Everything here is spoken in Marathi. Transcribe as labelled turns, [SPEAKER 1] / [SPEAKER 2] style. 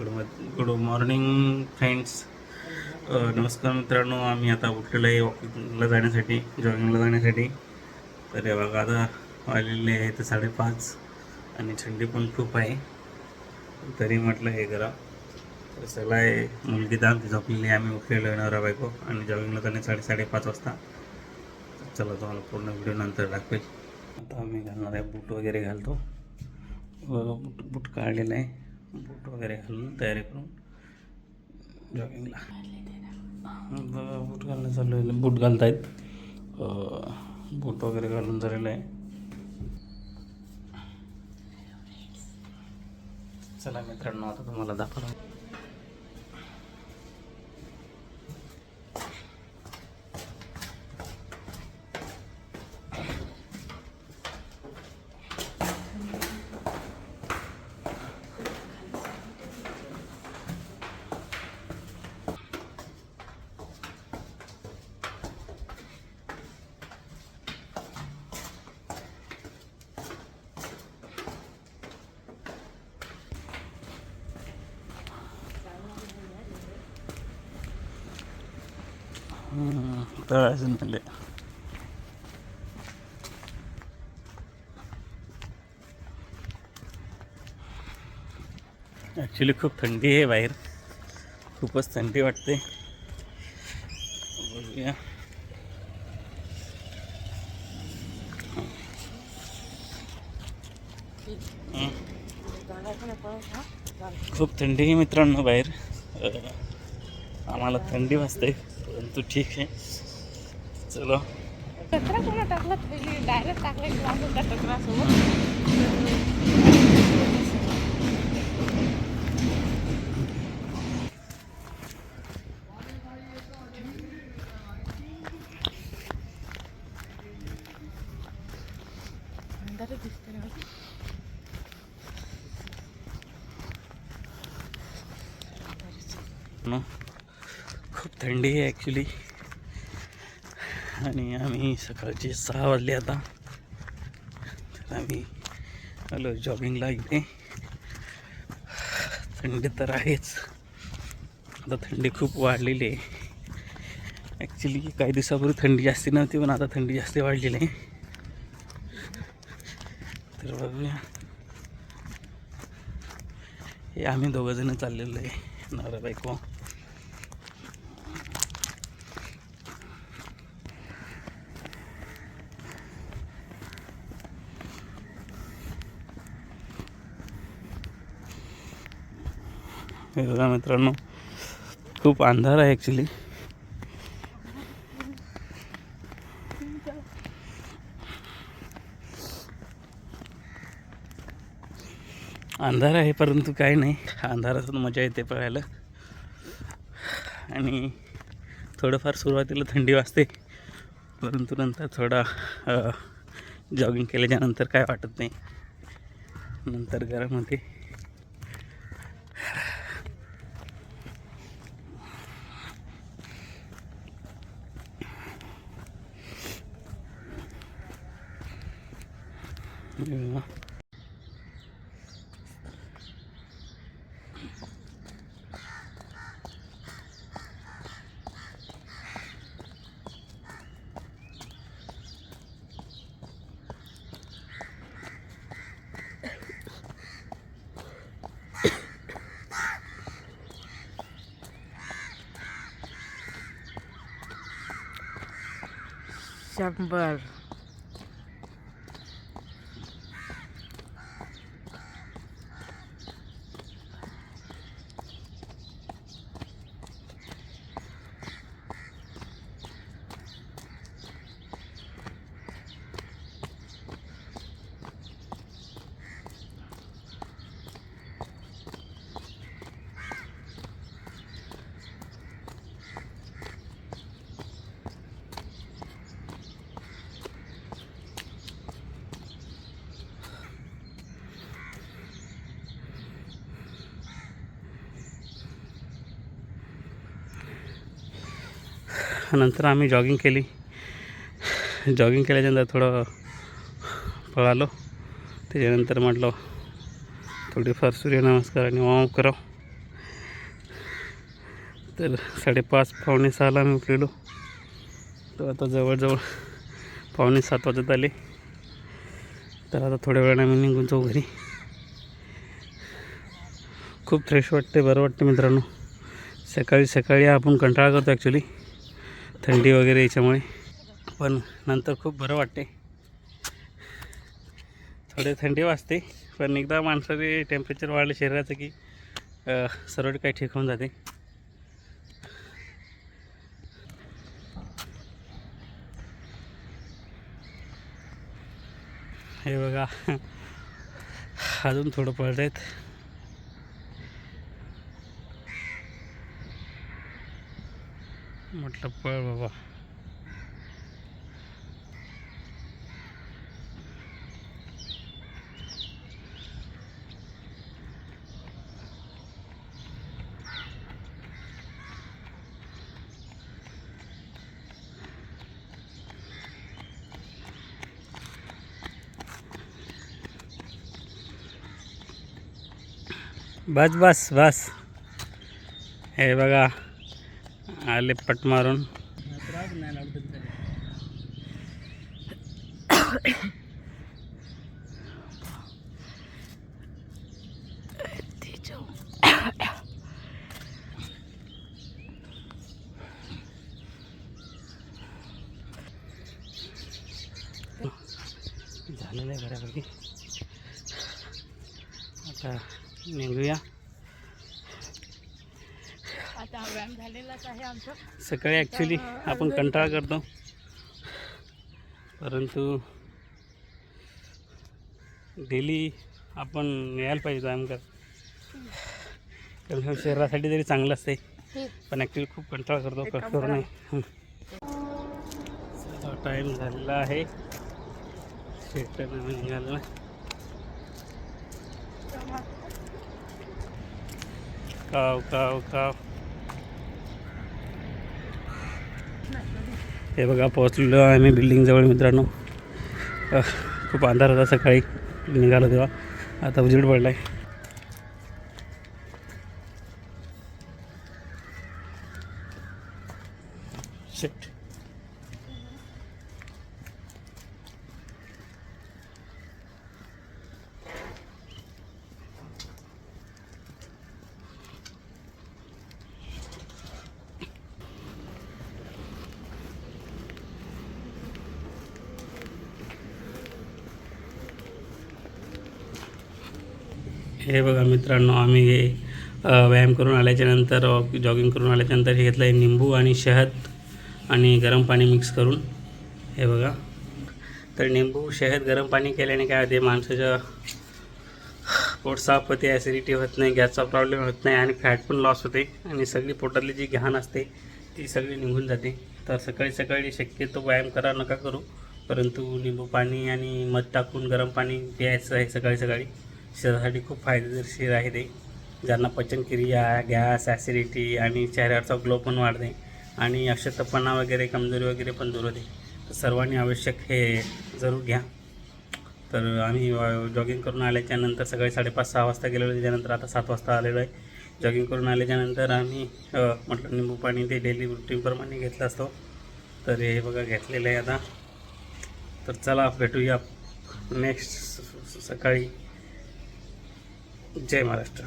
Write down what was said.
[SPEAKER 1] Good morning friends. नमस्कार मित्रांनो. आम्ही आता उठलेलो आहे वॉकिंगला जाण्यासाठी, जॉगिंगला जाण्यासाठी. तर हे बघा आता वाजलेले आहे तर 5:30 आणि थंडी पण खूप आहे. तरी म्हटलं हे करा. तर सगळं आहे, मुलगी तर आमची झोपलेली आहे, आम्ही उठलेलो आहे नवरा बायको आणि जॉगिंगला जाणे 5:30 वाजता. चला तुम्हाला पूर्ण व्हिडिओ नंतर दाखवेल. आता आम्ही घालणार आहे, बूट वगैरे घालतो. बूट काढलेलं आहे, बूट वगैरे घालून तयारी करून जॉगिंगला बघा. बूट घालणं चालू आहे, बूट घालतायत. बूट वगैरे घालून झालेलं आहे. चला मित्रांनो, आता तुम्हाला दाखवतो. तळायचं म्हणले. ॲक्च्युली खूप थंडी आहे बाहेर, खूपच थंडी वाटते. बघूया. खूप थंडी आहे मित्रांनो बाहेर. आम्हाला थंडी वाजते, परंतु ठीक आहे. चलो.
[SPEAKER 2] कचरा कोणा टाकला, डायरेक्ट टाकला की कचरा सोबत.
[SPEAKER 1] खूप थंडी आहे ॲक्च्युली. आणि आम्ही सकाळचे 6 वाजले आता. तर आम्ही आलो जॉगिंगला इथे. थंडी तर आहेच, आता थंडी खूप वाढलेली आहे. ॲक्च्युली काही दिवसापूर्वी थंडी जास्ती नव्हती, पण आता थंडी जास्त वाढलेली आहे. तर बघूया. हे आम्ही दोघंजणं चाललेलो आहे, नवरा बायको. हे बघा मित्रांनो, खूप अंधार आहे ॲक्च्युली. अंधार आहे, परंतु काही नाही, अंधारातून मजा येते पळायला. आणि थोडंफार सुरुवातीला थंडी वाजते, परंतु नंतर थोडा जॉगिंग केल्याच्यानंतर काय वाटत नाही, नंतर गरम होते.
[SPEAKER 2] शंभर.
[SPEAKER 1] नंतर आम्ही जॉगिंग केली. जॉगिंग केल्याच्यानंतर थोडं पळालो. त्याच्यानंतर म्हटलं थोडीफार सूर्यनमस्कार आणि वॉर्मअप करावं. तर 5:30 5:45 आम्ही उठलेलो. तर आता जवळजवळ 6:45 वाजत आले. तर आता थोड्या वेळाने आम्ही निघून जाऊ घरी. खूप फ्रेश वाटते, बरं वाटते मित्रांनो. सकाळी सकाळी आपण कंटाळा करतो ॲक्च्युली थंडी वगैरे याच्यामुळे, पण नंतर खूप बरं वाटते. थोडे थंडी वाजते, पण एकदा माणसाचे टेम्परेचर वाढलं शरीराचं की सर्व काही ठीक होऊन जाते. हे बघा अजून थोडं पळत आहेत. म्हटलं पळ बाबा. बस बस बस. हे बघा आले पट मारून. झालेलं आहे बऱ्यापैकी. आता निघूया.
[SPEAKER 2] आता व्यायाम झालेलाच आहे आमचा.
[SPEAKER 1] सकाळी ॲक्च्युली आपण कंटाळा करतो, परंतु डेली आपण यायला पाहिजे व्यायाम कर. कारण शरीरासाठी तरी चांगलं असते, पण ॲक्च्युली खूप कंटाळा करतो, करू नाही. टाईम झालेला आहे. शेतानं निघालं. काव काव काव. हे बघा पोहोचलेलो आम्ही बिल्डिंगजवळ मित्रांनो. खूप अंधार होता सकाळी निघालो तेव्हा, आता उजेड पडला आहे. शेट. हे बघा मित्रांनो, आम्ही व्यायाम करून आल्याच्यानंतर जॉगिंग करून आल्याच्यानंतर हे घेतलं आहे निंबू आणि शहद आणि गरम पाणी मिक्स करून. हे बघा, तर निंबू शहद गरम पाणी केल्याने काय होते, माणसाचं पोट साफ होते, ॲसिडिटी होत नाही, गॅसचा प्रॉब्लेम होत नाही आणि फॅट पण लॉस होते आणि सगळी पोटातली जी घाण असते ती सगळी निघून जाते. तर सकाळी सकाळी शक्यतो व्यायाम करा नका करू, परंतु निंबू पाणी आणि मध टाकून गरम पाणी प्यायचं आहे सकाळी सकाळी. शरीरासाठी खूप फायदेशीर आहे ते. ज्यांना पचनक्रिया, गॅस, ॲसिडिटी आणि चेहऱ्यावरचा ग्लो पण वाढते आणि अशक्तपणा वगैरे, कमजोरी वगैरे पण दूर होते. तर सर्वांनी आवश्यक हे जरूर घ्या. तर आम्ही जॉगिंग करून आल्याच्यानंतर सकाळी 5:30-6 वाजता गेलेलो. त्याच्यानंतर आता 7 वाजता आलेलो आहे. जॉगिंग करून आल्याच्यानंतर आम्ही म्हटलं निंबू पाणी ते डेली रुटीनप्रमाणे घेतलं असतो. तर हे बघा घेतलेलं आहे आता. तर चला भेटूया नेक्स्ट सकाळी. जय महाराष्ट्र.